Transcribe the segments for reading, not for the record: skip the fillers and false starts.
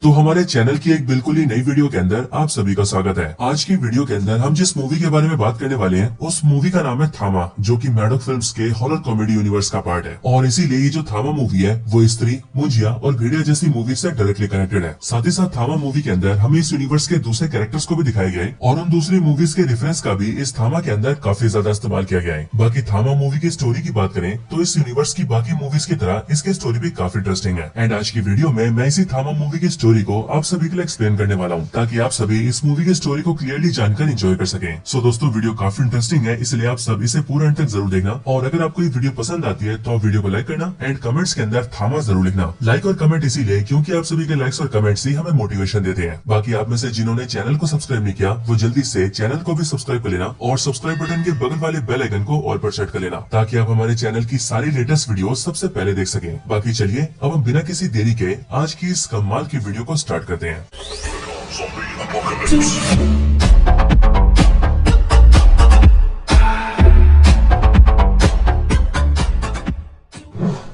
तो हमारे चैनल की एक बिल्कुल ही नई वीडियो के अंदर आप सभी का स्वागत है। आज की वीडियो के अंदर हम जिस मूवी के बारे में बात करने वाले हैं उस मूवी का नाम है थामा, जो कि मैडॉक फिल्म्स के हॉरर कॉमेडी यूनिवर्स का पार्ट है। और इसीलिए ये जो थामा मूवी है वो स्त्री, मुंजिया और भेड़िया जैसी मूवी से डायरेक्टली कनेक्टेड है। साथ ही साथ थामा मूवी के अंदर हमें इस यूनिवर्स के दूसरे कैरेक्टर्स को भी दिखाया गया है और उन दूसरी मूवीज के रेफरेंस का भी इस थामा के अंदर काफी ज्यादा इस्तेमाल किया गया है। बाकी थामा मूवी की स्टोरी की बात करें तो इस यूनिवर्स की बाकी मूवीज की तरह इसकी स्टोरी भी काफी इंटरेस्टिंग है। एंड आज की वीडियो में मैं इसी थामा मूवी की स्टोरी को आप सभी एक्सप्लेन करने वाला हूं, ताकि आप सभी इस मूवी की स्टोरी को क्लियरली जानकर एंजॉय कर सकें। सो दोस्तों, वीडियो काफी इंटरेस्टिंग है, इसलिए आप सब इसे पूरा अंत तक जरूर देखना। और अगर आपको ये वीडियो पसंद आती है तो आप वीडियो को लाइक करना एंड कमेंट्स के अंदर थामा जरूर लिखना। लाइक और कमेंट इसीलिए क्योंकि आप सभी के लाइक्स और कमेंट्स ही हमें मोटिवेशन देते हैं। बाकी आप में से जिन्होंने चैनल को सब्सक्राइब नहीं किया वो जल्दी से चैनल को भी सब्सक्राइब कर लेना और सब्सक्राइब बटन के बगल वाले बेल आइकन को ऑल पर सेट कर लेना, ताकि आप हमारे चैनल की सारी लेटेस्ट वीडियो सबसे पहले देख सकें। बाकी चलिए अब हम बिना किसी देरी के आज की इस कमाल की वीडियो को स्टार्ट करते हैं। Zombie apocalypse.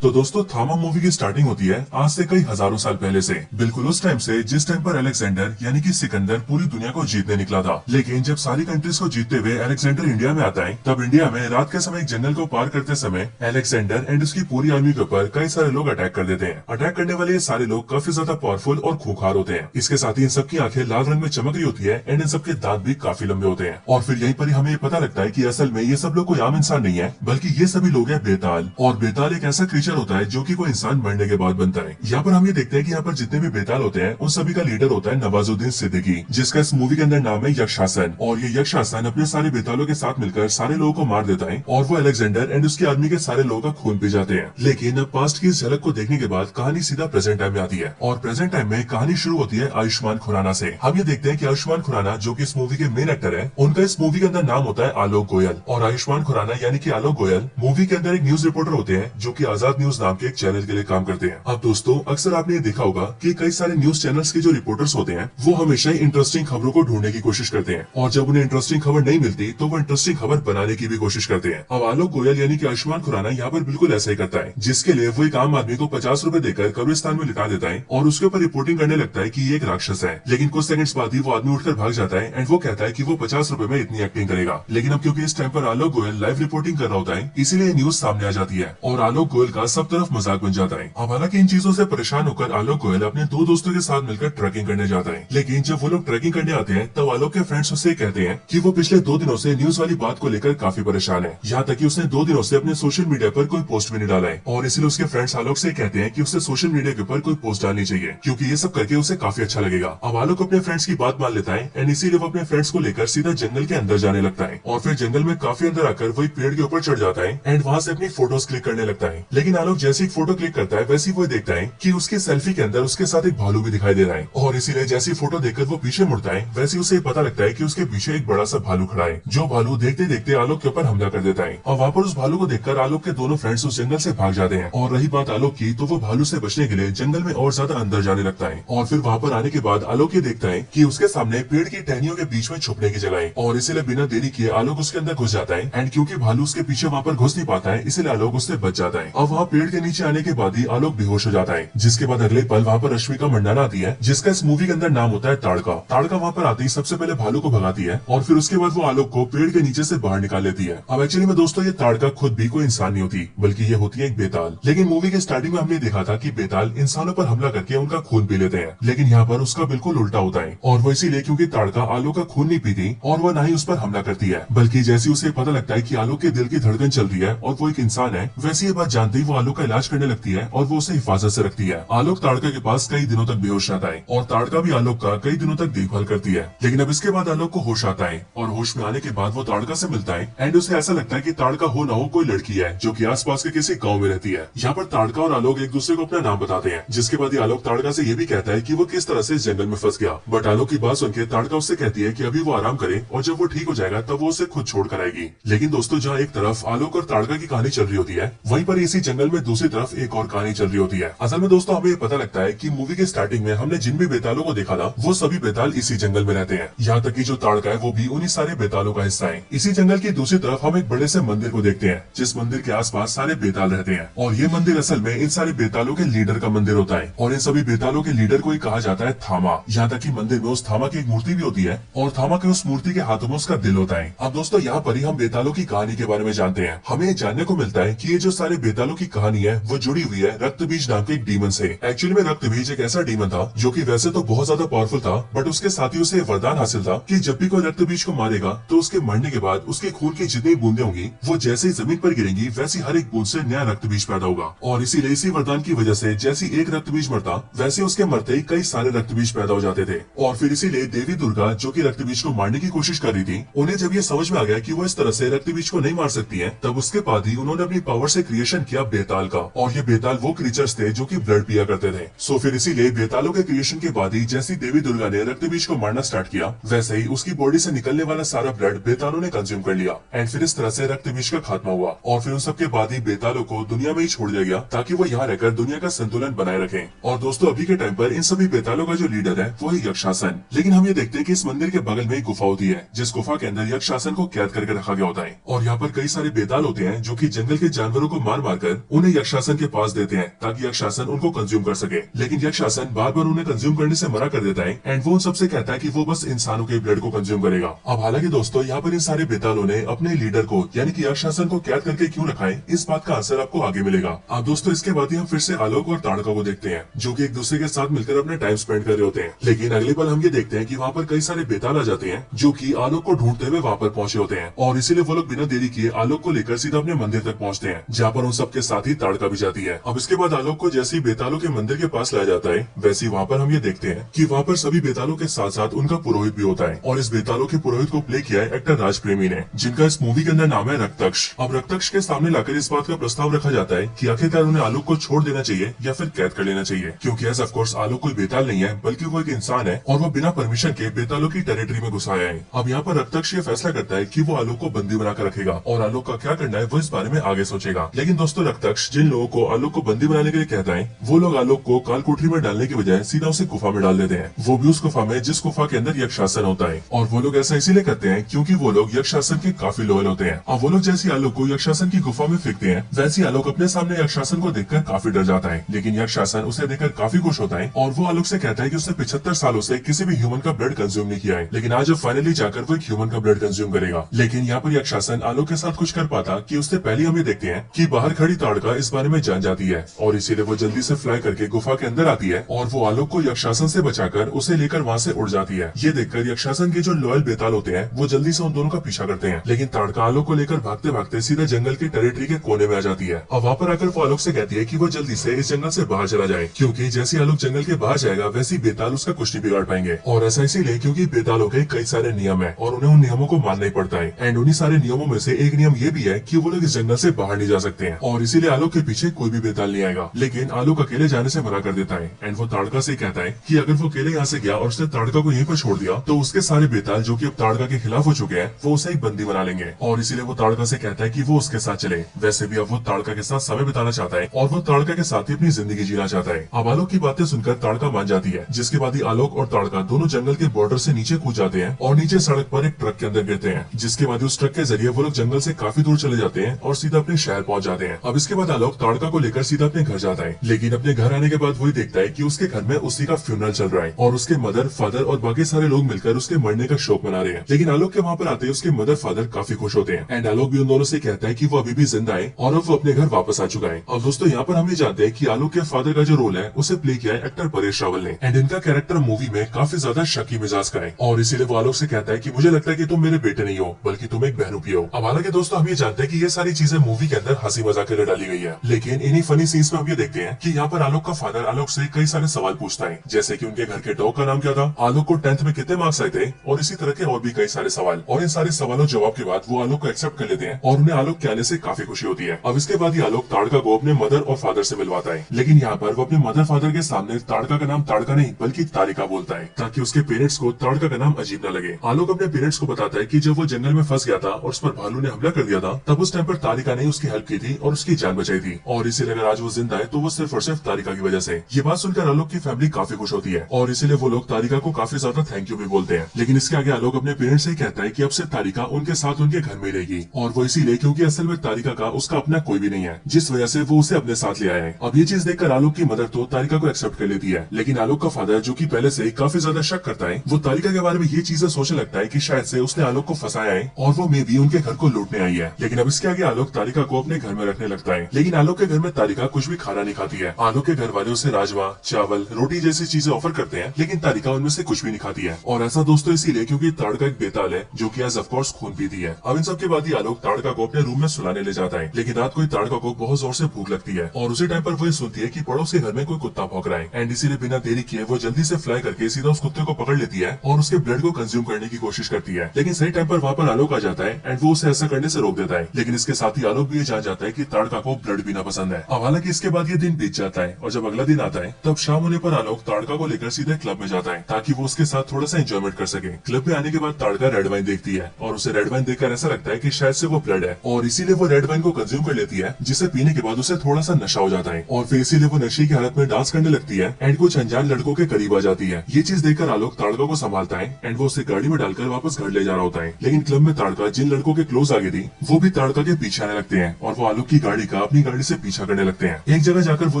तो दोस्तों, थामा मूवी की स्टार्टिंग होती है आज से कई हजारों साल पहले से, बिल्कुल उस टाइम से जिस टाइम पर अलेक्जेंडर यानी कि सिकंदर पूरी दुनिया को जीतने निकला था। लेकिन जब सारी कंट्रीज को जीतते हुए अलेक्जेंडर इंडिया में आता है, तब इंडिया में रात के समय एक जंगल को पार करते समय अलेक्जेंडर एंड उसकी पूरी आर्मी के ऊपर कई सारे लोग अटैक कर देते हैं। अटैक करने वाले ये सारे लोग काफी ज्यादा पावरफुल और खूंखार होते हैं। इसके साथ ही इन सबकी आंखें लाल रंग में चमक रही होती है एंड इन सबके दांत भी काफी लंबे होते हैं। और फिर यहीं पर हमें ये पता लगता है कि असल में ये सब लोग कोई आम इंसान नहीं है, बल्कि ये सभी लोग हैं बेताल। और बेताल एक ऐसा क्रीचर होता है जो कि कोई इंसान मरने के बाद बनता है। यहाँ पर हम ये देखते हैं कि यहाँ पर जितने भी बेताल होते हैं उन सभी का लीडर होता है नवाजुद्दीन सिद्दीकी, जिसका इस मूवी के अंदर नाम है यक्षासन। और ये यक्षासन अपने सारे बेतालों के साथ मिलकर सारे लोगों को मार देता है और वो अलेक्जेंडर एंड उसकी आर्मी के सारे लोगों का खून पी जाते हैं। लेकिन अब पास्ट की इस झलक को देखने के बाद कहानी सीधा प्रेजेंट टाइम में आती है और प्रेजेंट टाइम में कहानी शुरू होती है आयुष्मान खुराना से। हम ये देखते हैं कि आयुष्मान खुराना जो कि इस मूवी के मेन एक्टर है, उनका इस मूवी के अंदर नाम होता है आलोक गोयल। और आयुष्मान खुराना यानी कि आलोक गोयल मूवी के अंदर एक न्यूज रिपोर्टर होते हैं जो कि आजाद न्यूज नाम के एक चैनल के लिए काम करते हैं। अब दोस्तों, अक्सर आपने ये देखा होगा कि कई सारे न्यूज चैनल्स के जो रिपोर्टर्स होते हैं वो हमेशा ही इंटरेस्टिंग खबरों को ढूंढने की कोशिश करते हैं, और जब उन्हें इंटरेस्टिंग खबर नहीं मिलती तो वो इंटरेस्टिंग खबर बनाने की भी कोशिश करते हैं। अब आलोक गोयल यानी कि आयुष्मान खुराना यहाँ पर बिल्कुल ऐसा ही करता है, जिसके लिए वो एक आम आदमी को 50 रुपए देकर कब्रिस्तान में लिटा देता है और उसके ऊपर रिपोर्टिंग करने लगता है कि ये एक राक्षस है। लेकिन कुछ सेकंड्स बाद ही वो आदमी उठकर भाग जाता है एंड वो कहता है कि वो 50 रुपए में इतनी एक्टिंग करेगा। लेकिन अब क्योंकि इस टाइम पर आलोक गोयल लाइव रिपोर्टिंग कर रहा होता है, इसीलिए न्यूज सामने आ जाती है और आलोक गोयल का सब तरफ मजाक बन जाता है। अब हालांकि इन चीजों से परेशान होकर आलोक गोयल अपने दो दोस्तों के साथ मिलकर ट्रैकिंग करने जाता है। लेकिन जब वो लोग ट्रैकिंग करने आते हैं तब आलोक के फ्रेंड्स उससे कहते हैं कि वो पिछले 2 दिनों से न्यूज वाली बात को लेकर काफी परेशान है, यहाँ तक कि उसने 2 दिनों से अपने सोशल मीडिया पर कोई पोस्ट भी नहीं डाला है। और इसलिए उसके फ्रेंड्स आलोक से कहते हैं कि उसे सोशल मीडिया के ऊपर कोई पोस्ट डालनी चाहिए, क्योंकि ये सब करके उसे काफी अच्छा लगेगा। अब आलोक अपने फ्रेंड्स की बात मान लेता है एंड इसीलिए वो अपने फ्रेंड्स को लेकर सीधा जंगल के अंदर जाने लगता है। और फिर जंगल में काफी अंदर आकर वो एक पेड़ के ऊपर चढ़ जाता है एंड वहाँ से अपनी फोटोज क्लिक करने लगता है। लेकिन आलोक जैसे ही फोटो क्लिक करता है वैसे ही वो देखता है कि उसकी सेल्फी के अंदर उसके साथ एक भालू भी दिखाई दे रहा है। और इसीलिए जैसी फोटो देखकर वो पीछे मुड़ता है वैसे उसे पता लगता है कि उसके पीछे एक बड़ा सा भालू खड़ा है, जो भालू देखते देखते आलोक के ऊपर हमला कर देता है। और वहाँ पर उस भालू को देखकर आलोक के दोनों फ्रेंड्स उस जंगल से भाग जाते हैं। और रही बात आलोक की, तो वो भालू से बचने के लिए जंगल में और ज्यादा अंदर जाने लगता है। और फिर वहाँ पर आने के बाद आलोक ये देखता है कि उसके सामने पेड़ की टहनियों के बीच में छुपने की जगह है, और इसीलिए बिना देरी किए आलोक उसके अंदर घुस जाता है। एंड क्योंकि भालू उसके पीछे वहाँ पर घुस नहीं पाता है, इसलिए आलोक उससे बच जाता है। अब वहाँ पेड़ के नीचे आने के बाद ही आलोक बेहोश हो जाता है, जिसके बाद अगले पल वहाँ पर रश्मिका मंडाना आती है, जिसका इस मूवी के अंदर नाम होता है ताड़का। ताड़का वहाँ पर आते ही सबसे पहले भालू को भगाती है और फिर उसके बाद वो आलोक को पेड़ के नीचे से बाहर निकाल लेती है। अब एक्चुअली में दोस्तों, ये ताड़का खुद भी कोई इंसान नहीं होती, बल्कि ये होती है एक बेताल। लेकिन मूवी के स्टार्टिंग में हमने देखा था कि बेताल इंसानों पर हमला करके उनका खून पी लेते हैं, लेकिन यहाँ पर उसका बिल्कुल उल्टा होता है। और वो इसीलिए क्योंकि ताड़का आलोक का खून नहीं पीती और वो ना ही उस पर हमला करती है, बल्कि जैसे उसे पता लगता है कि आलोक के दिल की धड़कन चल रही है और वो एक इंसान है, वैसे ये बात जानते ही वो आलोक का इलाज करने लगती है और वो उसे हिफाजत से रखती है। आलोक ताड़का के पास कई दिनों तक बेहोश रहता है और ताड़का भी आलोक का कई दिनों तक देखभाल करती है। लेकिन अब इसके बाद आलोक को होश आता है और होश में आने के बाद वो ताड़का से मिलता है एंड उसे ऐसा लगता है कि ताड़का हो ना हो कोई लड़की है जो कि आसपास के किसी गांव में रहती है। यहाँ पर ताड़का और आलोक एक दूसरे को अपना नाम बताते हैं, जिसके बाद आलोक ताड़का से ये भी कहता है कि वो किस तरह से इस जंगल में फंस गया। बट आलोक की बात सुनकर ताड़का उससे कहती है कि अभी वो आराम करे और जब वो ठीक हो जाएगा तब वो उसे खुद छोड़ कर आएगी। लेकिन दोस्तों, जहाँ एक तरफ आलोक और ताड़का की कहानी चल रही होती है, वहीं पर इसी जंगल जंगल में दूसरी तरफ एक और कहानी चल रही होती है। असल में दोस्तों हमें पता लगता है कि मूवी के स्टार्टिंग में हमने जिन भी बेतालों को देखा था वो सभी बेताल इसी जंगल में रहते हैं। यहाँ तक कि जो ताड़का है वो भी उन्हीं सारे बेतालों का हिस्सा है। इसी जंगल की दूसरी तरफ हम एक बड़े से मंदिर को देखते हैं जिस मंदिर के आसपास सारे बेताल रहते हैं और ये मंदिर असल में इन सारे बेतालों के लीडर का मंदिर होता है और इन सभी बेतालों के लीडर को ही कहा जाता है थामा। यहाँ तक कि मंदिर में उस थामा की एक मूर्ति भी होती है और थामा के उस मूर्ति के हाथों में उसका दिल होता है। अब दोस्तों यहाँ पर ही हम बेतालों की कहानी के बारे में जानते हैं। हमें जानने को मिलता है कि ये जो सारे बेतालों की कहानी है वो जुड़ी हुई है रक्तबीज नाम के एक डीमन से। एक्चुअली में रक्तबीज एक ऐसा डीमन था जो कि वैसे तो बहुत ज्यादा पावरफुल था, बट उसके साथियों से वरदान हासिल था कि जब भी कोई रक्तबीज को मारेगा तो उसके मरने के बाद उसके खून की जितनी बूंदे होंगी वो जैसे ही जमीन पर गिरेंगी वैसी हर एक बूंद से नया रक्तबीज पैदा होगा। और इसीलिए इसी वरदान की वजह से जैसी एक रक्तबीज मरता वैसे उसके मरते ही कई सारे रक्तबीज पैदा हो जाते थे। और फिर इसीलिए देवी दुर्गा जो कि रक्तबीज को मारने की कोशिश कर रही थी, उन्हें जब ये समझ में आ गया कि वो इस तरह से रक्तबीज को नहीं मार सकती है, तब उसके बाद ही उन्होंने अपनी पावर से क्रिएशन किया बेताल का। और ये बेताल वो क्रीचर्स थे जो कि ब्लड पिया करते थे। सो फिर इसीलिए बेतालों के क्रिएशन के बाद ही जैसी देवी दुर्गा ने रक्तबीज को मारना स्टार्ट किया वैसे ही उसकी बॉडी से निकलने वाला सारा ब्लड बेतालों ने कंज्यूम कर लिया एंड फिर इस तरह से रक्तबीज का खात्मा हुआ। और फिर उन सबके बाद ही बेतालों को दुनिया में ही छोड़ दिया गया ताकि वो यहाँ रहकर दुनिया का संतुलन बनाए रखें। और दोस्तों अभी के टाइम पर इन सभी बेतालों का जो लीडर है वो है यक्षासन। लेकिन हम ये देखते हैं कि इस मंदिर के बगल में एक गुफा होती है जिस गुफा के अंदर यक्षासन को कैद करके रखा गया होता है और यहाँ पर कई सारे बेताल होते हैं जो कि जंगल के जानवरों को मार मार कर उन्हें यक्षासन के पास देते हैं ताकि यक्षासन उनको कंज्यूम कर सके। लेकिन यक्षासन बार बार उन्हें कंज्यूम करने से मना कर देता है एंड वो उन सबसे कहता है कि वो बस इंसानों के ब्लड को कंज्यूम करेगा। अब हालांकि दोस्तों यहाँ पर इन सारे बेतालों ने अपने लीडर को यानी कि यक्षासन को कैद करके क्यों रखा है इस बात का आंसर आपको आगे मिलेगा। अब दोस्तों इसके बाद ही हम फिर से आलोक और ताड़का को देखते हैं जो कि एक दूसरे के साथ मिलकर अपने टाइम स्पेंड कर रहे होते हैं। लेकिन अगले पल हम ये देखते हैं कि वहाँ पर कई सारे बेताल आ जाते हैं जो कि आलोक को ढूंढते हुए वहाँ पर पहुंचे होते हैं और इसीलिए वो लोग बिना देरी किए आलोक को लेकर सीधा अपने मंदिर तक पहुंचते हैं जहाँ पर उन सबके साथ ही ताड़का भी जाती है। अब इसके बाद आलोक को जैसे ही बेतालों के मंदिर के पास लाया जाता है वैसे ही वहाँ पर हम ये देखते हैं कि वहाँ पर सभी बेतालों के साथ साथ उनका पुरोहित भी होता है और इस बेतालों के पुरोहित को प्ले किया है एक्टर राज प्रेमी ने जिनका इस मूवी के अंदर नाम है रक्तक्ष। अब रक्तक्ष के सामने लाकर इस बात का प्रस्ताव रखा जाता है कि आखिरकार उन्हें आलोक को छोड़ देना चाहिए या फिर कैद कर लेना चाहिए क्योंकि एज ऑफ कोर्स आलोक कोई बेताल नहीं है बल्कि वो एक इंसान है और वो बिना परमिशन के बेतालों की टेरिटरी में घुस आया है। अब यहाँ पर रक्तक्ष ये फैसला करता है कि वो आलोक को बंदी बनाकर रखेगा और आलोक का क्या करना है वो इस बारे में आगे सोचेगा। लेकिन दोस्तों रक्तक्ष जिन लोगों को आलोक को बंदी बनाने के लिए कहता है वो लोग आलोक को काल कोठरी में डालने की बजाय सीधा उसे गुफा में डाल देते हैं, वो भी उस गुफा में जिस गुफा के अंदर यक्षासन होता है। और वो लोग ऐसा इसीलिए करते हैं क्योंकि वो लोग यक्षासन के काफी लॉयल होते हैं। अब वो लोग जैसे आलोक को यक्षासन की गुफा में फेंकते हैं वैसे आलोक अपने सामने यक्षासन को देखकर काफी डर जाता है। लेकिन यक्षासन उसे देखकर काफी खुश होता है और वो आलोक से कहता है कि उसने 75 सालों से किसी भी ह्यूमन का ब्लड कंज्यूम नहीं किया है, लेकिन आज अब फाइनली जाकर वो एक ह्यूमन का ब्लड कंज्यूम करेगा। लेकिन यहाँ पर यक्षासन आलोक के साथ कुछ कर पाता कि उससे पहले हम ये देखते हैं कि बाहर खड़ी ताड़का इस बारे में जान जाती है और इसीलिए वो जल्दी से फ्लाई करके गुफा के अंदर आती है और वो आलोक को यक्षासन से बचाकर उसे लेकर वहाँ से उड़ जाती है। ये देखकर यक्षासन के जो लॉयल बेताल होते हैं वो जल्दी से उन दोनों का पीछा करते हैं, लेकिन ताड़का आलोक को लेकर भागते भागते सीधा जंगल की टेरिटरी के कोने में आ जाती है। अब वहाँ पर आकर वो आलोक से कहती है कि वो जल्दी से इस जंगल से बाहर चला जाए क्योंकि जैसे आलोक जंगल के बाहर जाएगा वैसे बेताल उसका कुछ नहीं बिगाड़ पाएंगे। और ऐसा इसीलिए क्योंकि बेतालों के कई सारे नियम है और उन्हें उन नियमों को मानना ही पड़ता है एंड उन्हीं सारे नियमों में से एक नियम ये भी है कि वो लोग इस जंगल से बाहर नहीं जा सकते हैं और इसीलिए आलोक के पीछे कोई भी बेताल नहीं आएगा। लेकिन आलोक अकेले जाने से मना कर देता है एंड वो ताड़का से कहता है कि अगर वो अकेले यहाँ से गया और उसने ताड़का को यहीं पर छोड़ दिया तो उसके सारे बेताल जो कि अब ताड़का के खिलाफ हो चुके हैं वो उसे एक बंदी बना लेंगे और इसीलिए वो ताड़का से कहता है कि वो उसके साथ चले। वैसे भी अब वो ताड़का के साथ समय बिताना चाहता है और वो ताड़का के साथ ही अपनी जिंदगी जीना चाहता है। अब आलोक की बातें सुनकर ताड़का मान जाती है जिसके बाद ही आलोक और ताड़का दोनों जंगल के बॉर्डर से नीचे कूद जाते हैं और नीचे सड़क पर एक ट्रक के अंदर गिरते हैं, जिसके बाद उस ट्रक के जरिए वो लोग जंगल से काफी दूर चले जाते हैं और सीधा अपने शहर पहुंच जाते हैं। अब इसके बाद आलोक ताड़का को लेकर सीधा अपने घर जाता है, लेकिन अपने घर आने के बाद वही देखता है कि उसके घर में उसी का फ्यूनरल चल रहा है और उसके मदर फादर और बाकी सारे लोग मिलकर उसके मरने का शोक मना रहे हैं। लेकिन आलोक के वहाँ पर आते ही उसके मदर फादर काफी खुश होते हैं एंड आलोक भी उन दोनों से कहता है कि वो अभी भी जिंदा है और अब वो अपने घर वापस आ चुका है। अब दोस्तों यहाँ पर हम ये जानते हैं कि आलोक के फादर का जो रोल है उसे प्ले किया है एक्टर परेश रावल ने एंड इनका कैरेक्टर मूवी में काफी ज्यादा शकी मिजाज का है और इसीलिए वो आलोक से कहता है कि मुझे लगता है कि तुम मेरे बेटे नहीं हो बल्कि तुम एक बहनों भी हो। अब हालांकि दोस्तों हम ये जानते हैं कि ये सारी चीजें मूवी के अंदर हंसी मजाक के लिए डाली गई है, लेकिन इन्हीं फनी सीन्स में हम ये देखते हैं कि यहाँ पर आलोक का फादर आलोक से कई सारे सवाल पूछता है, जैसे कि उनके घर के डॉग का नाम क्या था, आलोक को 10th में कितने मार्क्स आए थे और इसी तरह के और भी कई सारे सवाल। और इन सारे सवालों जवाब के बाद वो आलोक को एक्सेप्ट कर लेते हैं और उन्हें आलोक के आने से काफी खुशी होती है। अब इसके बाद ही आलोक ताड़का को अपने मदर और फादर से मिलवाता है, लेकिन यहाँ पर वो अपने मदर फादर के सामने ताड़का का नाम ताड़का नहीं बल्कि तारिका बोलता है ताकि उसके पेरेंट्स को ताड़का का नाम अजीब न लगे। आलोक अपने पेरेंट्स को बताता है कि जब वो जंगल में फंस गया था और उस पर भालू ने हमला कर दिया था तब उस टाइम पर तारिका ने उसकी हेल्प की थी और उसकी जान बचाई थी, और इसीलिए अगर आज वो जिंदा है तो वो सिर्फ और सिर्फ तारिका की वजह से। ये बात सुनकर आलोक की फैमिली काफी खुश होती है, और इसीलिए वो लोग तारिका को काफी ज्यादा थैंक यू भी बोलते हैं। लेकिन इसके आगे आलोक अपने पेरेंट्स से कहता है कि अब से तारिका उनके साथ उनके घर में रहेगी, और वो इसीलिए क्योंकि असल में तारिका का उसका अपना कोई भी नहीं है, जिस वजह से वो उसे अपने साथ ले आया है। अब ये चीज देखकर आलोक की मदर तो तारिका को एक्सेप्ट कर लेती है, लेकिन आलोक का फादर जो कि पहले से ही काफी ज्यादा शक करता है, वो तारिका के बारे में ये चीजें सोचने लगता है कि शायद से उसने आलोक को फंसाया है और वो मे भी उनके घर को लूटने आई है। लेकिन अब इसके आगे आलोक तारिका को अपने घर में रखने लगता है, लेकिन आलोक के घर में तारिका कुछ भी खाना नहीं खाती है। आलोक के घर वाले उसे राजमा, चावल, रोटी जैसी चीजें ऑफर करते हैं, लेकिन तारिका उनमें से कुछ भी नहीं खाती है। और ऐसा दोस्तों इसीलिए क्योंकि ताड़का एक बेताल है जो कि एज ऑफ कोर्स खून पीती है। अब इन सब के बाद ही आलोक ताड़का को अपने रूम में सुलाने ले जाता है, लेकिन रात को ही ताड़का को बहुत जोर से भूख लगती है, और उसी टाइम पर वो सुनती है कि पड़ोस के घर में कोई कुत्ता भौंक रहा है, एंड इसीलिए बिना देरी किए वो जल्दी से फ्लाई करके सीधा उस कुत्ते को पकड़ लेती है और उसके ब्लड को कंज्यूम करने की कोशिश करती है। लेकिन सही टाइम पर वहाँ पर आलोक आ जाता है एंड वो उसे ऐसा करने से रोक देता है। लेकिन इसके साथ ही आलोक भी ये जान जाता है कि ताड़का को ब्लड पीना पसंद है। अब हालांकि इसके बाद ये दिन बीत जाता है, और जब अगला दिन आता है तब शाम होने पर आलोक ताड़का को लेकर सीधे क्लब में जाता है ताकि वो उसके साथ थोड़ा सा एंजॉयमेंट कर सके। क्लब में आने के बाद ताड़का रेड वाइन देखती है, और उसे रेड वाइन देखकर ऐसा लगता है कि शायद से वो ब्लड है, और इसीलिए वो रेड वाइन को कंज्यूम कर लेती है, जिसे पीने के बाद उसे थोड़ा सा नशा हो जाता है, और फिर इसीलिए वो नशे की हालत में डांस करने लगती है एंड कुछ अनजान लड़कों के करीब आ जाती है। ये चीज देखकर आलोक ताड़का को संभालता है एंड वो उसे गाड़ी में डालकर वापस घर ले जा रहा होता है। लेकिन क्लब में ताड़का जिन लड़कों के क्लोज आ गई थी वो भी ताड़का के पीछे आने लगते हैं, और वो आलोक की गाड़ी का अपनी गाड़ी से पीछा करने लगते हैं। एक जगह जाकर वो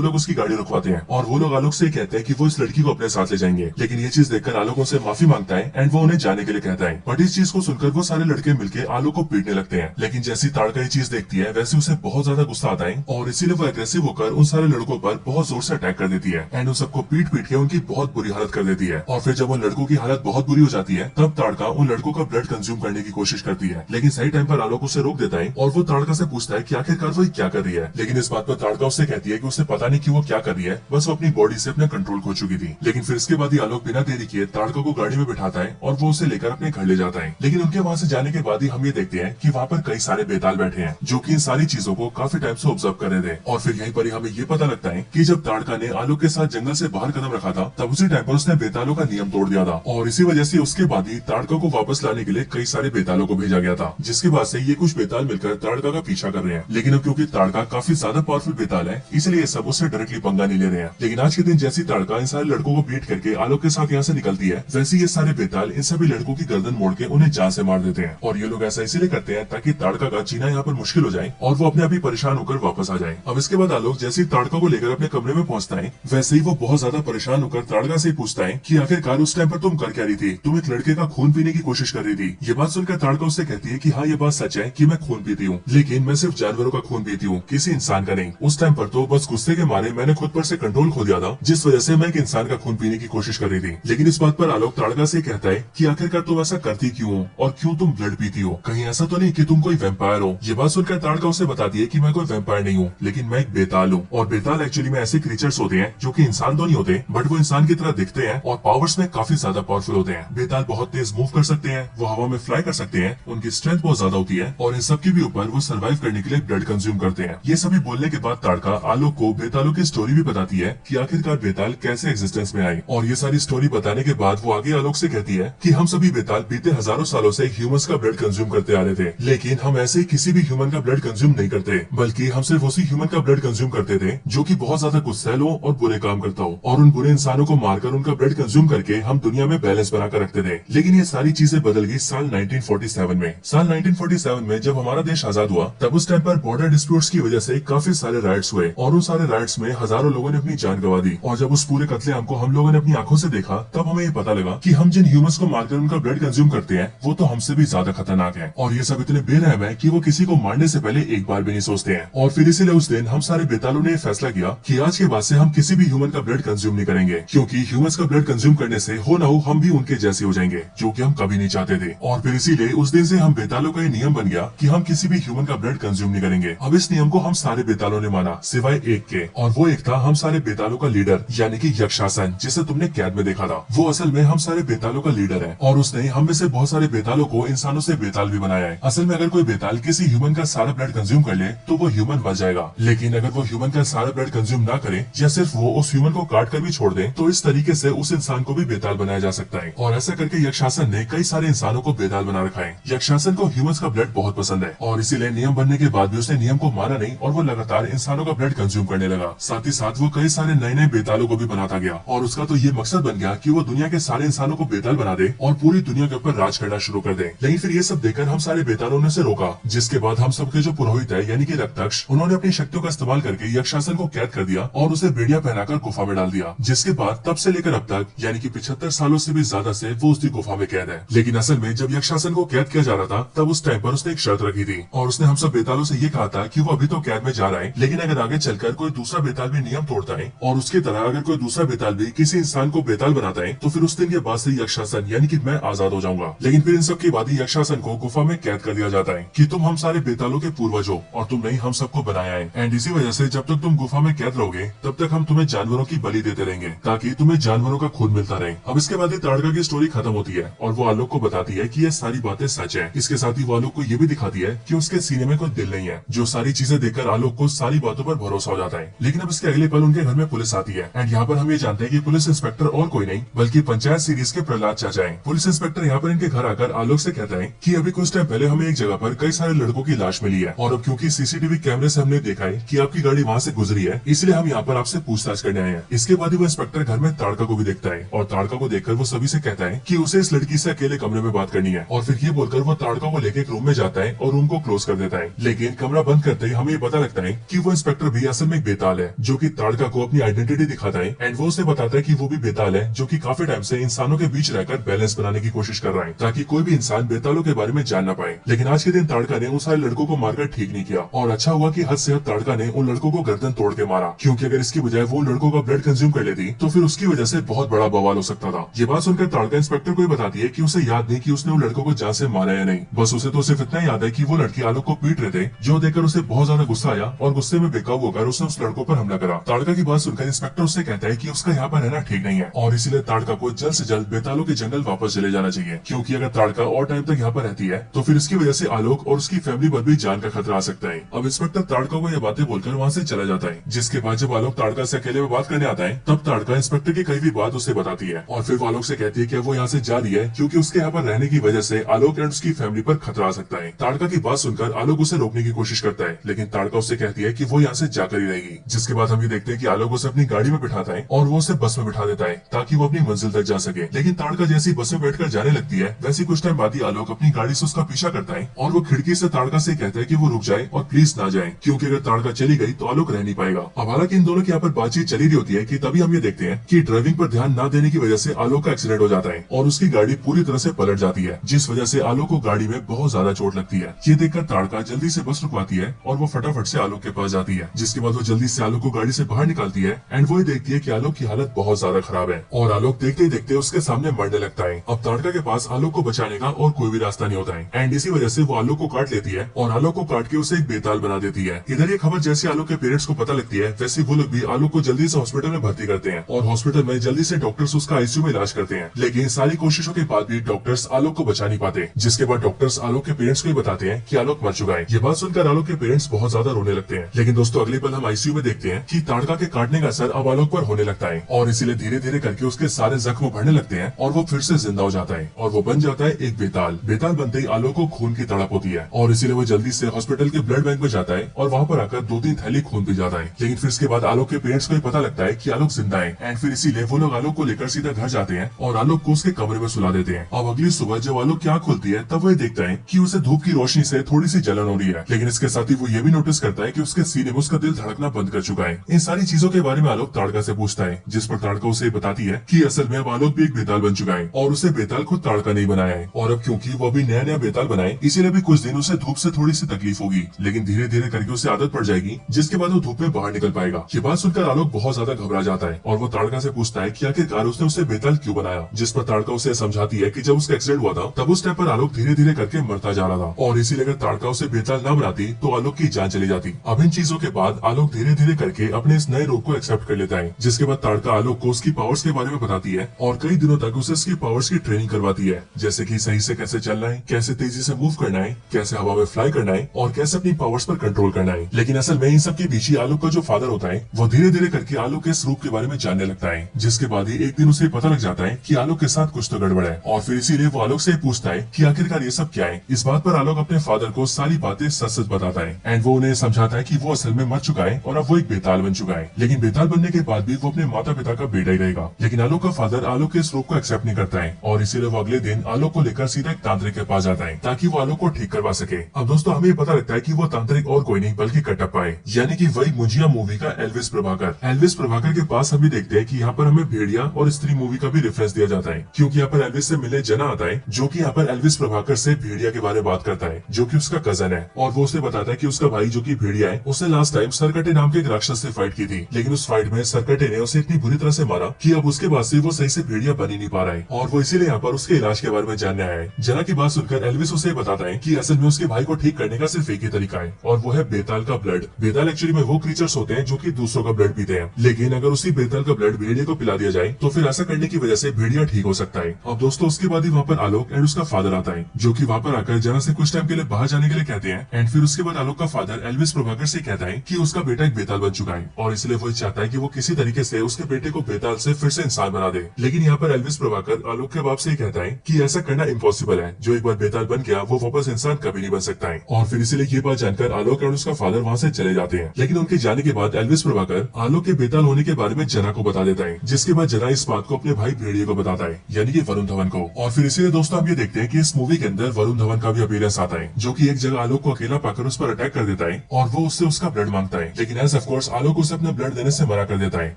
लोग उसकी गाड़ी रुकवाते हैं, और वो लोग आलोक से कहते हैं कि वो इस लड़की को अपने साथ ले जाएंगे। लेकिन ये चीज देखकर आलोक उनसे माफी मांगता है एंड वो उन्हें जाने के लिए कहता है। बट इस चीज को सुनकर वो सारे लड़के मिलकर आलोक को पीटने लगते हैं। लेकिन जैसी ताड़का ये चीज देखती है वैसे उसे बहुत ज्यादा गुस्सा आता है, और इसीलिए वो एग्रेसिव होकर उन सारे लड़कों पर बहुत जोर से अटैक कर देती है एंड उन सबको पीट पीट के उनकी बहुत बुरी हालत कर देती है। और फिर जब उन लड़कों की हालत बहुत बुरी हो जाती है तब ताड़का उन लड़कों का ब्लड कंज्यूम करने की कोशिश करती है। लेकिन सही टाइम पर आलोक उसे रोक देता है, और वो ताड़का से पूछता है कि आखिरकार वो क्या कर रही है। लेकिन इस बात पर ताड़का उससे कहती है कि उसे पता नहीं कि वो क्या कर रही है, बस वो अपनी बॉडी से अपना कंट्रोल खो चुकी थी। लेकिन फिर इसके बाद ही आलोक बिना देरी किए ताड़का को गाड़ी में बिठाता है और वो उसे लेकर अपने घर ले जाता है। लेकिन उनके वहाँ से जाने के बाद ही हम ये देखते हैं कि वहाँ पर कई सारे बेताल बैठे हैं जो कि इन सारी चीजों को काफी टाइम से ऑब्जर्व कर रहे थे। और फिर यहीं पर ही हमें ये पता लगता है कि जब ताड़का ने आलोक के साथ जंगल से बाहर कदम रखा था तब उसी टाइम पर उसने बेतालों का नियम तोड़ दिया था, और इसी वजह से उसके बाद ही ताड़का को वापस लाने के लिए कई सारे बेतालों को भेजा गया था, जिसके बाद से ये कुछ बेताल मिलकर ताड़का का पीछा कर रहे हैं। लेकिन अब क्योंकि ताड़का काफी ज्यादा पावरफुल बेताल है इसलिए ये सब उससे डायरेक्टली पंगा नहीं ले रहे हैं। लेकिन आज के दिन जैसी ताड़का इन सारे लड़कों को पीट करके आलोक के साथ यहाँ से निकलती है, वैसे ये सारे बेताल इन सभी लड़कों की गर्दन मोड़ के उन्हें जान से मार देते हैं। और ये लोग ऐसा इसीलिए करते हैं ताकि ताड़का का जीना यहाँ पर मुश्किल हो जाए और वो अपने आप ही परेशान होकर वापस आ जाए। अब इसके बाद आलोक जैसे ही ताड़का को लेकर अपने कमरे में पहुंचता है वैसे ही वो बहुत ज्यादा परेशान होकर ताड़का से पूछता है कि आखिरकार उस टाइम पर तुम कर क्या रही थी, तुम एक लड़के का खून पीने की कोशिश कर रही थी। ये बात सुनकर ताड़का उससे कहती है कि हाँ ये बात सच है कि मैं खून पीती हूँ, लेकिन मैं सिर्फ जानवरों का खून पीती हूँ, किसी इंसान का नहीं। उस टाइम पर तो बस गुस्से के मारे मैंने खुद पर से कंट्रोल खो दिया था, जिस वजह से मैं एक इंसान का खून पीने की कोशिश कर रही थी। लेकिन इस बात पर आलोक ताड़का से कहता है कि आखिरकार तुम ऐसा करती क्यों हो और क्यों तुम ब्लड पीती हो, कहीं ऐसा तो नहीं कि तुम कोई वैम्पायर हो। ये बात सुनकर ताड़का उसे बताती है कि मैं कोई वैम्पायर नहीं हूँ, लेकिन मैं एक बेताल हूँ, और बेताल एक्चुअली में ऐसे क्रीचर्स होते हैं जो कि इंसान तो नहीं होते बट वो इंसान की तरह दिखते हैं और पावर्स में काफी ज्यादा पावरफुल होते हैं। बेताल बहुत तेज मूव कर सकते हैं, वो हवा में फ्लाई कर सकते हैं, उनकी स्ट्रेंथ बहुत ज्यादा होती है, और इन सब के भी ऊपर वो सर्वाइव करने के लिए ब्लड कंज्यूम करते हैं। ये सभी बोलने के बाद ताड़का आलोक को बेतालों की स्टोरी भी बताती है कि आखिरकार बेताल कैसे एग्जिस्टेंस में आए। और ये सारी स्टोरी बताने के बाद वो आगे आलोक से कहती है कि हम सभी बेताल बीते हजारों सालों से ह्यूमंस का ब्लड कंज्यूम करते आ रहे थे, लेकिन हम ऐसे ही किसी भी ह्यूमन का ब्लड कंज्यूम नहीं करते, बल्कि हम सिर्फ उसी ह्यूमन का ब्लड कंज्यूम करते थे जो कि बहुत ज्यादा गुस्सैल हो और बुरे काम करता हो, और उन बुरे इंसानों को मारकर उनका ब्लड कंज्यूम करके हम दुनिया में बैलेंस बनाकर रखते थे। लेकिन ये सारी चीजें बदल गई साल 1947 में। साल 1947 में जब हमारा देश आजाद हुआ तब उस टाइम पर बॉर्डर डिस्प्यूट्स की वजह से काफी सारे राइट्स हुए, और उन सारे राइट्स में हजारों लोगों ने अपनी जान गंवा दी। और जब उस पूरे कत्लेआम को हम लोगों ने अपनी आंखों से देखा तब हमें ये पता लगा कि हम जिन ह्यूमंस को मारकर उनका ब्लड कंज्यूम करते हैं वो तो हमसे भी ज्यादा खतरनाक है, और ये सब इतने बेरहम है कि वो किसी को मारने से पहले एक बार भी नहीं सोचते हैं। और फिर इसीलिए उस दिन हम सारे बेतालों ने फैसला किया कि आज के बाद से हम किसी भी ह्यूमन का ब्लड कंज्यूम नहीं करेंगे, क्योंकि ह्यूमंस का ब्लड कंज्यूम करने से हो ना हो हम भी उनके जैसे हो जाएंगे, जो कि हम कभी नहीं चाहते थे। और फिर इसीलिए उस दिन से हम बेतालों का ये नियम बन गया कि हम किसी भी ह्यूमन का ब्लड कंज्यूम नहीं करेंगे। अब इस नियम को हम सारे बेतालों ने माना सिवाय एक के, और वो एक था हम सारे बेतालों का लीडर यानी कि यक्षासन, जिसे तुमने कैद में देखा था। वो असल में हम सारे बेतालों का लीडर है, और उसने हम में से बहुत सारे बेतालों को इंसानों से बेताल भी बनाया है। असल में अगर कोई बेताल किसी ह्यूमन का सारा ब्लड कंज्यूम कर ले तो वो ह्यूमन बच जाएगा, लेकिन अगर वो ह्यूमन का सारा ब्लड कंज्यूम ना करे या सिर्फ वो उस ह्यूमन को काट कर भी छोड़ दे तो इस तरीके से उस इंसान को भी बेताल बनाया जा सकता है। और ऐसा करके यक्षासन ने कई सारे इंसानों को बेताल बना रखा है। यक्षासन को ह्यूमंस का ब्लड बहुत पसंद है, और इसीलिए नियम बनने के बाद भी उसने नियम को माना नहीं नहीं और वो लगातार इंसानों का ब्लड कंज्यूम करने लगा। साथ ही साथ वो कई सारे नए नए बेतालों को भी बनाता गया और उसका तो ये मकसद बन गया कि वो दुनिया के सारे इंसानों को बेताल बना दे और पूरी दुनिया के ऊपर राज करना शुरू कर दे। लेकिन फिर ये सब देखकर हम सारे बेतालों ने उसे रोका, जिसके बाद हम सबके जो पुरोहित है यानी कि रक्तक्ष, उन्होंने अपनी शक्तियों का इस्तेमाल करके यक्षासन को कैद कर दिया और उसे बेड़िया पहनाकर गुफा में डाल दिया। जिसके बाद तब से लेकर अब तक यानी कि 75 सालों से भी ज्यादा से वो उसी गुफा में कैद है। लेकिन असल में जब यक्षासन को कैद किया जा रहा था तब उस टाइम पर उसने एक शर्त रखी थी और उसने हम सब बेतालों से ये कहा था कि वो अभी तो कैद में जा रहा है, लेकिन अगर आगे चलकर कोई दूसरा बेताल भी नियम तोड़ता है और उसकी तरह अगर कोई दूसरा बेताल भी किसी इंसान को बेताल बनाता है तो फिर उस दिन के बाद से यक्षासन यानी कि मैं आजाद हो जाऊंगा। लेकिन फिर इन सब के बाद ही यक्षासन को गुफा में कैद कर दिया जाता है कि तुम हम सारे बेतालों के पूर्वज हो और तुमने ही हम सबको बनाया है। एंड इसी वजह से जब तक तुम गुफा में कैद रहोगे तब तक हम तुम्हें जानवरों की बलि देते रहेंगे ताकि तुम्हें जानवरों का खून मिलता रहे। अब इसके बाद ही ताड़का की स्टोरी खत्म होती है और वो आलोक को बताती है कि ये सारी बातें सच है। इसके साथ ही वो आलोक को ये भी दिखाती है कि उसके सीने में कोई दिल नहीं है। जो सारी चीजें देखकर आलोक को सारी बातों पर भरोसा हो जाता है। लेकिन अब इसके अगले पल उनके घर में पुलिस आती है एंड यहाँ पर हम ये जानते हैं कि पुलिस इंस्पेक्टर और कोई नहीं बल्कि पंचायत सीरीज के प्रहलाद चाचा है। पुलिस इंस्पेक्टर यहाँ पर इनके घर आकर आलोक से कहता है कि अभी कुछ टाइम पहले हमें एक जगह पर कई सारे लड़कों की लाश मिली है और अब क्योंकि सीसीटीवी कैमरे से हमने देखा है कि आपकी गाड़ी वहाँ से गुजरी है, इसलिए हम यहाँ पर आपसे पूछताछ करने आए हैं। इसके बाद ही वो इंस्पेक्टर घर में ताड़का को भी देखता है और ताड़का को देखकर वो सभी से कहता है कि उसे इस लड़की से अकेले कमरे में बात करनी है और फिर ये बोलकर वो ताड़का को लेकर एक रूम में जाता है और रूम को क्लोज कर देता है। लेकिन कमरा बंद करते ही हमें ये पता लगता है कि वो इंस्पेक्टर भी असल में एक बेताल है जो कि ताड़का को अपनी आइडेंटिटी दिखाता है एंड वो उसे बताता है कि वो भी बेताल है जो कि काफी टाइम से इंसानों के बीच रहकर बैलेंस बनाने की कोशिश कर रहा है ताकि कोई भी इंसान बेतालों के बारे में जान ना पाए। लेकिन आज के दिन ताड़का ने उन सारे लड़कों को मारकर ठीक नहीं किया और अच्छा हुआ कि हद से हद ताड़का ने उन लड़कों को गर्दन तोड़ के मारा, क्योंकि अगर इसकी बजाय वो लड़कों का ब्लड कंज्यूम कर लेती तो फिर उसकी वजह से बहुत बड़ा बवाल हो सकता था। ये बात सुनकर ताड़का इंस्पेक्टर को बताती है कि उसे याद नहीं कि उसने उन लड़कों को जान से मारा या नहीं, बस उसे तो सिर्फ इतना याद है कि वो लड़की आलोक को पीट रहे थे, जो देखकर उसे बहुत ज्यादा गुस्सा आया और गुस्से में बेकाबू होकर उसने उस लड़कों पर हमला करा। ताड़का की बात सुनकर इंस्पेक्टर उससे कहता है कि उसका यहाँ पर रहना ठीक नहीं है और इसीलिए ताड़का को जल्द से जल्द बेतालों के जंगल वापस चले जाना चाहिए, क्योंकि अगर ताड़का और टाइम तक यहाँ पर रहती है तो फिर इसकी वजह से आलोक और उसकी फैमिली पर भी जान का खतरा आ सकता है। अब इंस्पेक्टर ताड़का को यह बातें बोलकर वहाँ से चला जाता है। जिसके बाद जब आलोक ताड़का से अकेले में बात करने आता है तब ताड़का इंस्पेक्टर की कई भी बात उसे बताती है और फिर आलोक से कहती है कि वो यहाँ से जा रही है क्योंकि उसके यहाँ पर रहने की वजह से आलोक एंड उसकी फैमिली पर खतरा आ सकता है। ताड़का की बात सुनकर आलोक उसे रोकने की कोशिश करता है, लेकिन ताड़का उससे कहती है कि वो यहाँ से जाकर ही रहेगी। जिसके बाद हम ये देखते हैं कि आलोक उसे अपनी गाड़ी में बिठाता है और वो उसे बस में बिठा देता है ताकि वो अपनी मंजिल तक जा सके। लेकिन ताड़का जैसी बस में बैठकर जाने लगती है वैसे कुछ टाइम बाद ही आलोक अपनी गाड़ी से उसका पीछा करता है और वो खिड़की से ताड़का से कहता है कि वो रुक जाए और प्लीज ना जाए, क्योंकि अगर ताड़का चली गई तो आलोक रह नहीं पाएगा। अब हालांकि इन दोनों की यहाँ पर बातचीत चली रही होती है कि तभी हम ये देखते हैं कि ड्राइविंग पर ध्यान न देने की वजह से आलोक का एक्सीडेंट हो जाता है और उसकी गाड़ी पूरी तरह से पलट जाती है, जिस वजह से आलोक को गाड़ी में बहुत ज्यादा चोट लगती है। ये देखकर ताड़का जल्दी से बस रुकवाती है और वो फटाफट से आलोक के पास जाती है। जिसके बाद वो जल्दी से आलोक को गाड़ी से बाहर निकालती है एंड वो देखती है कि आलोक की हालत बहुत ज्यादा खराब है और आलोक देखते ही देखते उसके सामने मरने लगता है। अब ताड़का के पास आलोक को बचाने का और कोई भी रास्ता नहीं होता है एंड इसी वजह से वो आलोक को काट लेती है और आलोक को काट के उसे एक बेताल बना देती है। इधर ये खबर जैसे आलोक के पेरेंट्स को पता लगती है वैसे वो लोग भी आलोक को जल्दी से हॉस्पिटल में भर्ती करते हैं और हॉस्पिटल में जल्दी से डॉक्टर्स उसका आईसीयू में इलाज करते हैं। लेकिन सारी कोशिशों के बाद भी डॉक्टर्स आलोक को बचा नहीं पाते, जिसके बाद डॉक्टर्स आलोक के पेरेंट्स को ही बताते हैं कि आलोक मर चुका है। ये बात सुनकर आलोक के पेरेंट्स बहुत ज्यादा रोने लगते हैं। लेकिन दोस्तों अगले पल हम आईसीयू में देखते हैं कि ताड़का के काटने का असर अब आलोक पर होने लगता है और इसीलिए धीरे धीरे करके उसके सारे जख्म बढ़ने लगते हैं और वो फिर से जिंदा हो जाता है और वो बन जाता है एक बेताल। बेताल बनते ही आलोक को खून की तड़प होती है और इसीलिए वो जल्दी से हॉस्पिटल के ब्लड बैंक में जाता है और वहाँ पर आकर 2-3 थैली खून पी जाता है। लेकिन फिर इसके बाद आलोक के पेरेंट्स को ही पता लगता है कि आलोक जिंदा है एंड फिर इसीलिए वो लोग आलोक को लेकर सीधा घर जाते हैं और आलोक को उसके कमरे में सुला देते हैं। अब अगली सुबह जब आलोक की आंख खुलती है तब वो देखता है कि उसे धूप की रोशनी से थोड़ी सी जलन हो रही है, लेकिन इसके साथ ही वो ये भी नोटिस करता है कि उसके सीने में उसका दिल धड़कना बंद कर चुका है। इन सारी चीजों के बारे में आलोक ताड़का से पूछता है, जिस पर ताड़का उसे बताती है कि असल में अब आलोक भी एक बेताल बन चुका है और उसे बेताल खुद ताड़का नहीं बनाया है और अब क्योंकि वो अभी नया नया बेताल बनाए इसीलिए भी कुछ दिन उसे धूप से थोड़ी सी तकलीफ होगी, लेकिन धीरे धीरे करके उसे आदत पड़ जाएगी, जिसके बाद वो धूप में बाहर निकल पाएगा। ये बात सुनकर आलोक बहुत ज्यादा घबरा जाता है और वो ताड़का से पूछता है कि आखिरकार उसने उसे बेताल क्यों बनाया, जिस पर ताड़का उसे समझाती है कि जब उसका एक्सीडेंट हुआ था तब उस टाइम पर आलोक धीरे धीरे करके मरता जा रहा था और इसीलिए अगर ताड़का उसे बेताल न बनाती तो आलोक की जान चली जाती। अब इन चीजों के बाद आलोक धीरे धीरे करके अपने इस नए रूप को एक्सेप्ट कर लेता है, जिसके बाद ताड़का आलोक को उसकी पावर्स के बारे में बताती है और कई दिनों तक उसे उसकी पावर्स की ट्रेनिंग करवाती है, जैसे कि सही से कैसे चलना है, कैसे तेजी से मूव करना है, कैसे हवा में फ्लाई करना है और कैसे अपनी पावर्स पर कंट्रोल करना है। लेकिन असल में इन सब के पीछे आलोक का जो फादर होता है वो धीरे धीरे करके आलोक के इस रूप के बारे में जानने लगता है, जिसके बाद ही एक दिन उसे पता लग जाता है कि आलोक के साथ कुछ तो गड़बड़ है और फिर इसीलिए वो आलोक से पूछता है कि आखिरकार ये सब क्या है। इस बात पर आलोक अपने फादर को सारी बातें सच सच बताता है एंड वो उन्हें समझाता है कि वो असल में मर चुका है और अब वो एक बेताल बन चुका है, लेकिन बेताल बनने के बाद भी वो अपने माता पिता का बेटा ही रहेगा। लेकिन आलोक का फादर आलोक के इस रोग को एक्सेप्ट नहीं करता है और इसीलिए वो अगले दिन आलोक को लेकर सीधा एक तांत्रिक के पास जाता है ताकि वो आलोक को ठीक करवा सके। अब दोस्तों हमें पता लगता है कि वो तांत्रिक और कोई नहीं बल्कि कटप्पा है, यानी कि वही मुंजिया मूवी का एल्विस प्रभाकर। एल्विस प्रभाकर के पास हम भी देखते हैं कि यहाँ पर हमें भेड़िया और स्त्री मूवी का भी रेफरेंस दिया जाता है, क्योंकि यहाँ पर एल्विस से मिले जना आता है जो कि यहाँ पर एल्विस प्रभाकर से भेड़िया के बारे में बात करता है, जो कि उसका कजन है। और वो उसे बताता है कि उसका भाई जो कि भेड़िया है उसने लास्ट टाइम सरकटे नाम के एक राक्षस से फाइट की थी, लेकिन उस फाइट में सरकटे ने उसे इतनी बुरी तरह से मारा कि अब उसके बाद से वो सही से भेड़िया बन ही नहीं पा रहा है और वो इसीलिए यहाँ पर उसके इलाज के बारे में जानने आया है। जना की बात सुनकर एल्विस उसे बताता है कि असल में उसके भाई को ठीक करने का सिर्फ एक ही तरीका है और वो है बेताल का ब्लड। बेताल एक्चुअली में वो क्रीचर्स होते हैं जो कि दूसरों का ब्लड पीते हैं, लेकिन अगर उसी बेताल का ब्लड भेड़िया को पिला दिया जाए तो फिर ऐसा करने की वजह से भेड़िया ठीक हो सकता है। अब दोस्तों उसके बाद ही वहाँ पर आलोक एंड उसका फादर आता है, जो कि वहाँ पर आकर जना से कुछ टाइम के लिए बाहर जाने के लिए कहते हैं। एंड फिर उसके बाद आलोक का फादर एल्विस प्रभाकर से कहता है कि उसका बेटा एक बेताल बन चुका है और इसलिए वो चाहता है कि वो किसी तरीके से उसके बेटे को बेताल से फिर से इंसान बना दे। लेकिन यहाँ पर एल्विस प्रभाकर आलोक के बाप से कहता है कि ऐसा करना इम्पॉसिबल है, जो एक बार बेताल बन गया वो वापस इंसान कभी नहीं बन सकता है। और फिर इसलिए ये बात जानकर आलोक और उसका फादर वहाँ से चले जाते हैं। लेकिन उनके जाने के बाद एल्विस प्रभाकर आलोक के बेताल होने के बारे में जना को बता देता है, जिसके बाद जना इस बात को अपने भाई भेड़िए को बताता है, यानी कि वरुण धवन को। और फिर इसीलिए दोस्तों हम ये देखते हैं कि इस मूवी के अंदर वरुण धवन का भी अपीयरेंस आता है, जो कि एक जगह आलोक को अकेला पाकर उस पर अटैक कर देता है और वो उससे उसका ब्लड मांगता है। लेकिन एज ऑफ कोर्स आलोक उसे अपना ब्लड देने से मना कर देता है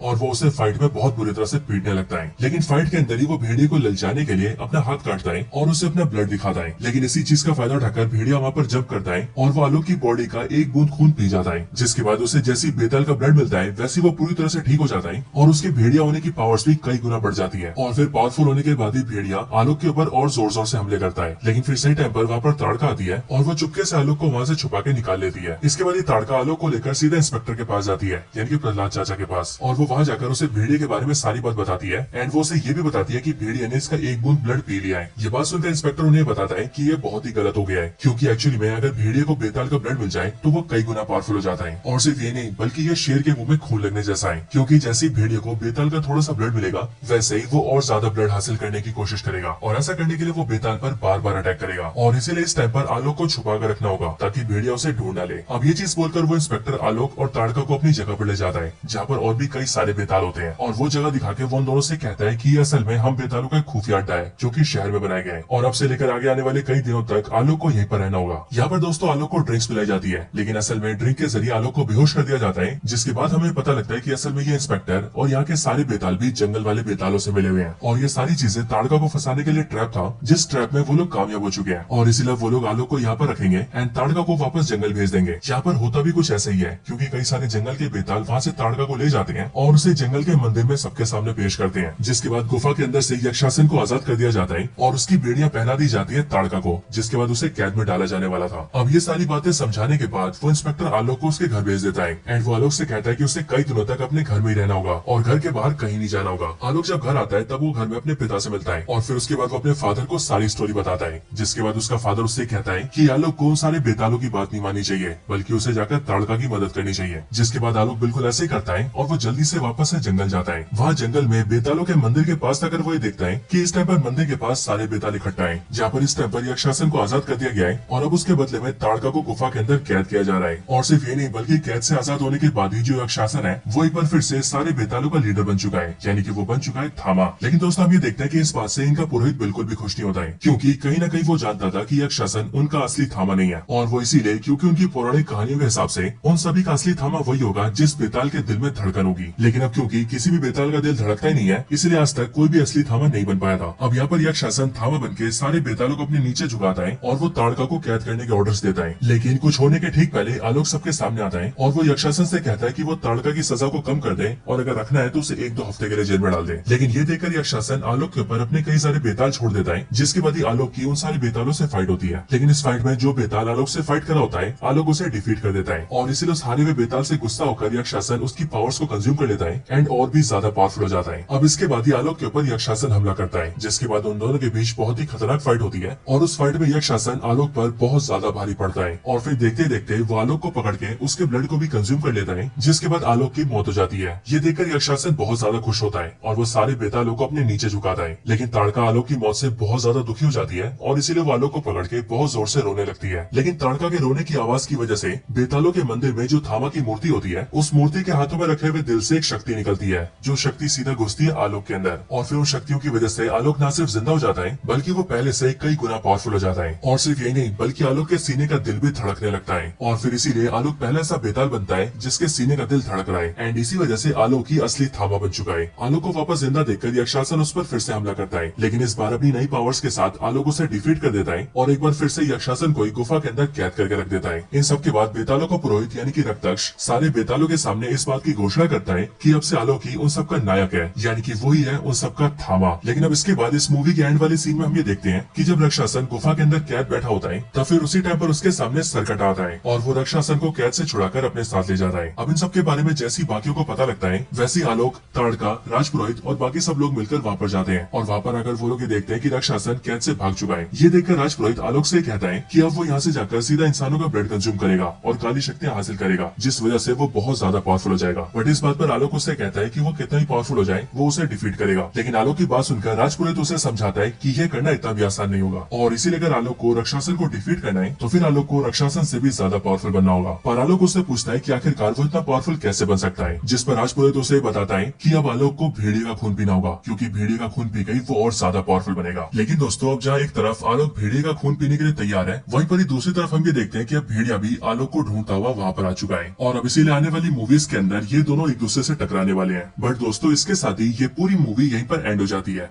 और वो उसे फाइट में बहुत बुरी तरह से पीटने लगता है। लेकिन फाइट के अंदर ही वो भेड़िए को ललचाने के लिए अपना हाथ काटता है और उसे अपना ब्लड दिखाता है। लेकिन इसी चीज का फायदा उठाकर भेड़िया वहाँ पर जंप करता है और वो आलोक की बॉडी का एक बूंद खून पी जाता है, जिसके बाद उसे जैसी बेताल का ब्लड मिलता है वैसे वो पूरी तरह से ठीक हो जाता है और उसके भेड़िया होने की पावर्स भी कई गुना बढ़ जाती है। और फिर पावरफुल होने के बाद ही भेड़िया आलोक के ऊपर और जोर जोर से हमले करता है। लेकिन फिर सही टाइम पर वहाँ पर ताड़का आती है और वो चुपके से आलोक को वहाँ से छुपा के निकाल लेती है। इसके बाद ये ताड़का आलोक को लेकर सीधा इंस्पेक्टर के पास जाती है, यानी कि प्रहलाद चाचा के पास, और वो वहाँ जाकर उसे भेड़िए के बारे में सारी बात बताती है। एंड वो उसे ये भी बताती है कि भेड़िए ने इसका एक बूंद ब्लड पी लिया है। ये बात सुनकर इंस्पेक्टर उन्हें बताता है कि ये बहुत ही गलत हो गया है, क्योंकि एक्चुअली में अगर भेड़िए को बेताल का ब्लड मिल जाए तो वो कई गुना पावरफुल हो जाता है। और सिर्फ ये नहीं बल्कि ये शेर के मुंह में खून लगने जैसा है, क्योंकि जैसे ही भेड़िए को बेताल का थोड़ा सा ब्लड मिलेगा वैसे ही वो और ज्यादा ब्लड हासिल करने की कोशिश करेगा और ऐसा करने के लिए वो बेताल पर बार बार अटैक करेगा। और इसीलिए इस टाइम पर आलोक को छुपा कर रखना होगा ताकि भेड़िया उसे ढूंढ ना ले। अब ये चीज बोलकर वो इंस्पेक्टर आलोक और ताड़का को अपनी जगह पर ले जाता है, जहाँ पर और भी कई सारे बेताल होते हैं, और वो जगह दिखा के वो उन दोनों से कहता है कि असल में हम बेतालों का खुफिया अड्डा है जो कि शहर में बनाया गया है और अब से लेकर आगे आने वाले कई दिनों तक आलोक को यहीं पर रहना होगा। यहाँ पर दोस्तों आलोक को ड्रिंक्स पिलाई जाती है, लेकिन असल में ड्रिंक के जरिए आलोक को बेहोश कर दिया जाता है, जिसके बाद हमें पता लगता है कि असल में ये इंस्पेक्टर और यहाँ के सारे बेताल भी जंगल वाले बेतालों से मिले हुए हैं और ये सारी चीजें ताड़का को फंसाने के लिए ट्रैप था, जिस ट्रैप में वो लोग कामयाब हो चुके हैं और इसीलिए वो लोग आलोक को यहाँ पर रखेंगे एंड ताड़का को वापस जंगल भेज देंगे। यहाँ पर होता भी कुछ ऐसा ही है, क्योंकि कई सारे जंगल के बेताल वहाँ से ताड़का को ले जाते हैं और उसे जंगल के मंदिर में सबके सामने पेश करते हैं, जिसके बाद गुफा के अंदर से यक्षासन को आजाद कर दिया जाता है और उसकी बेड़ियां पहना दी जाती है ताड़का को, जिसके बाद उसे कैद में डाला जाने वाला था। अब ये सारी बातें समझाने के बाद वो इंस्पेक्टर आलोक को उसके घर भेज देता है एंड वो आलोक से कहता है कि उसे कई दिनों तक अपने घर में ही रहना होगा और घर के बाहर कहीं नहीं जाना होगा। आलोक जब घर आता है तब वो घर में अपने पिता से मिलता है और फिर उसके बाद वो अपने फादर को सारी स्टोरी बताता है, जिसके बाद उसका फादर उससे कहता है कि आलोक को सारे बेतालों की बात नहीं माननी चाहिए बल्कि उसे जाकर ताड़का की मदद करनी चाहिए। जिसके बाद आलोक बिल्कुल ऐसे ही करता है और वो जल्दी से वापस से जंगल जाता है। वहाँ जंगल में बेतालों के मंदिर के पास आकर वो ये देखता है कि इस टाइम पर मंदिर के पास सारे बेताल इकट्ठा है, जहाँ पर इस टाइम पर यक्षासन को आजाद कर दिया गया है और अब उसके बदले में ताड़का को गुफा के अंदर कैद किया जा रहा है। और सिर्फ ये नहीं बल्कि कैद से आजाद होने के बाद ही जो यक्षासन है वो एक बार फिर से सारे बेतालों का लीडर बन चुका है, यानी कि वो बन चुका है थामा। लेकिन दोस्तों हम ये देखते हैं कि इस बात से इनका पुरोहित बिल्कुल भी खुश नहीं होता है, क्योंकि कहीं ना कहीं वो जानता था कि यक्षासन उनका असली थामा नहीं है और वो इसीलिए क्योंकि उनकी पौराणिक कहानियों के हिसाब से उन सभी का असली थामा वही होगा जिस बेताल के दिल में धड़कन होगी। लेकिन अब क्योंकि किसी भी बेताल का दिल धड़कता ही नहीं है, इसलिए आज तक कोई भी असली थामा नहीं बन पाया था। अब यहाँ पर यक्षासन थामा बनके सारे बेतालों को अपने नीचे झुकाता है और वो ताड़का को कैद करने के ऑर्डर्स देता है। लेकिन कुछ होने के ठीक पहले आलोक सबके सामने आता है और वो यक्षासन से कहता है कि वो ताड़का की सजा को कम कर दे और अगर रखना है तो उसे 1-2 हफ्ते के लिए जेल में डाल दे। लेकिन ये देखकर यक्षासन आलोक के ऊपर अपने कई सारे बेताल छोड़ देता है, जिसके बाद ही आलोक की उन सारे बेतालों से फाइट होती है। लेकिन इस फाइट में जो बेताल आलोक से फाइट करा होता है आलोक उसे डिफीट कर देता है और इसीलिए उस हारे हुए बेताल से गुस्सा होकर यक्षासन उसकी पावर्स को कंज्यूम कर लेता है एंड और भी ज्यादा पावरफुल हो जाता है। अब इसके बाद ही आलोक के ऊपर यक्षासन हमला करता है, जिसके बाद उन दोनों के बीच बहुत ही खतरनाक फाइट होती है और उस फाइट में यक्षासन आलोक पर बहुत ज्यादा भारी पड़ता है और फिर देखते देखते वो आलोक को पकड़ के उसके ब्लड को भी कंज्यूम कर लेता है, जिसके बाद आलोक की मौत हो जाती है। ये देखकर यक्षासन बहुत ज्यादा खुश होता है और वो सारे बेतालों को अपने नीचे झुकाता है। लेकिन ताड़का आलोक की मौत से बहुत ज्यादा दुखी हो जाती है और इसीलिए वो आलोक को पकड़ के बहुत जोर से रोने लगती है। लेकिन ताड़का के रोने की आवाज की वजह वजह से बेतालों के मंदिर में जो थामा की मूर्ति होती है, उस मूर्ति के हाथों में रखे हुए दिल से एक शक्ति निकलती है, जो शक्ति सीधा घुसती है आलोक के अंदर। और फिर उन शक्तियों की वजह से आलोक न सिर्फ जिंदा हो जाता है, बल्कि वो पहले से कई गुना पावरफुल हो जाता है। और सिर्फ यही नहीं, बल्कि आलोक के सीने का दिल भी धड़कने लगता है। और फिर इसीलिए आलोक पहला ऐसा बेताल बनता है जिसके सीने का दिल धड़क रहा है। एंड इसी वजह से आलोक ही असली थामा बन चुका है। आलोक को वापस जिंदा देखकर यक्षासन उस पर फिर से हमला करता है, लेकिन इस बार अपनी नई पावर्स के साथ आलोक उसे डिफीट कर देता है और एक बार फिर से यक्षासन को गुफा के अंदर कैद करके रख देता है। इन सब के बाद बेतालों का पुरोहित यानी कि रक्तक्ष सारे बेतालों के सामने इस बात की घोषणा करता है कि अब से आलोक ही उन सबका नायक है, यानी कि वही है उन सबका थामा। लेकिन अब इसके बाद इस मूवी के एंड वाले सीन में हम ये देखते हैं कि जब रक्षासन गुफा के अंदर कैद बैठा होता है, तब फिर उसी टाइम पर उसके सामने सरकट आता है और वो रक्षासन को कैद से छुड़ाकर अपने साथ ले जाता है। अब इन सब के बारे में जैसी बाकियों को पता लगता है, वैसे आलोक, ताड़का, राजपुरोहित और बाकी सब लोग मिलकर वहाँ पर जाते हैं। और वहाँ पर आकर वो लोग ये देखते हैं कि रक्षासन कैद से भाग चुका है। ये देखकर राजपुरोहित आलोक से कहता है कि अब वो यहाँ से जाकर सीधा इंसानों का ब्लड कंज्यूम करेगा और काली शक्तियां हासिल करेगा, जिस वजह से वो बहुत ज्यादा पावरफुल हो जाएगा। बट इस बात पर आलोक उससे कहता है कि वो कितना ही पावरफुल हो जाए, वो उसे डिफीट करेगा। लेकिन आलोक की बात सुनकर राजपुरोहित उसे समझाता है कि यह करना इतना भी आसान नहीं होगा, और इसीलिए अगर आलोक को रक्षासन को डिफीट करना है तो फिर आलोक को रक्षासन से भी ज्यादा पावरफुल बनना होगा। पर आलोक उससे पूछता है कि आखिरकार वो इतना पावरफुल कैसे बन सकता है, जिस पर राजपुरोहित उसे बताता है कि अब आलोक को भेड़िए का खून पीना होगा, क्योंकि भेड़िए का खून पी गई वो और ज्यादा पावरफुल बनेगा। लेकिन दोस्तों, अब जहाँ एक तरफ आलोक भेड़िए का खून पीने के लिए तैयार है, वहीं पर ही दूसरी तरफ हम ये देखते हैं कि अब भेड़िया भी आलोक को ढूंढता हुआ वहाँ पर आ चुका है। और अब इसीलिए आने वाली मूवीज के अंदर ये दोनों एक दूसरे से टकराने वाले हैं। बट दोस्तों, इसके साथ ही ये पूरी मूवी यहीं पर एंड हो जाती है।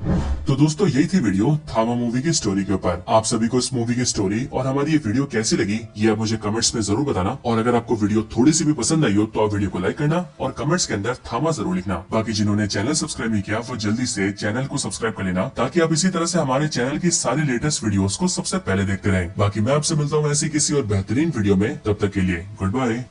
तो दोस्तों, यही थी वीडियो थामा मूवी की स्टोरी के ऊपर। आप सभी को इस मूवी की स्टोरी और हमारी ये वीडियो कैसी लगी, ये आप मुझे कमेंट्स में जरूर बताना। और अगर आपको वीडियो थोड़ी सी भी पसंद आई हो तो आप वीडियो को लाइक करना और कमेंट्स के अंदर थामा जरूर लिखना। बाकी जिन्होंने चैनल सब्सक्राइब नहीं किया, वो जल्दी से चैनल को सब्सक्राइब कर लेना, ताकि आप इसी तरह से हमारे चैनल की सारी लेटेस्ट वीडियोस को सबसे पहले देखते रहें। बाकी मैं आपसे मिलता हूँ ऐसी किसी और बेहतरीन वीडियो में, तब तक के लिए गुड बाय।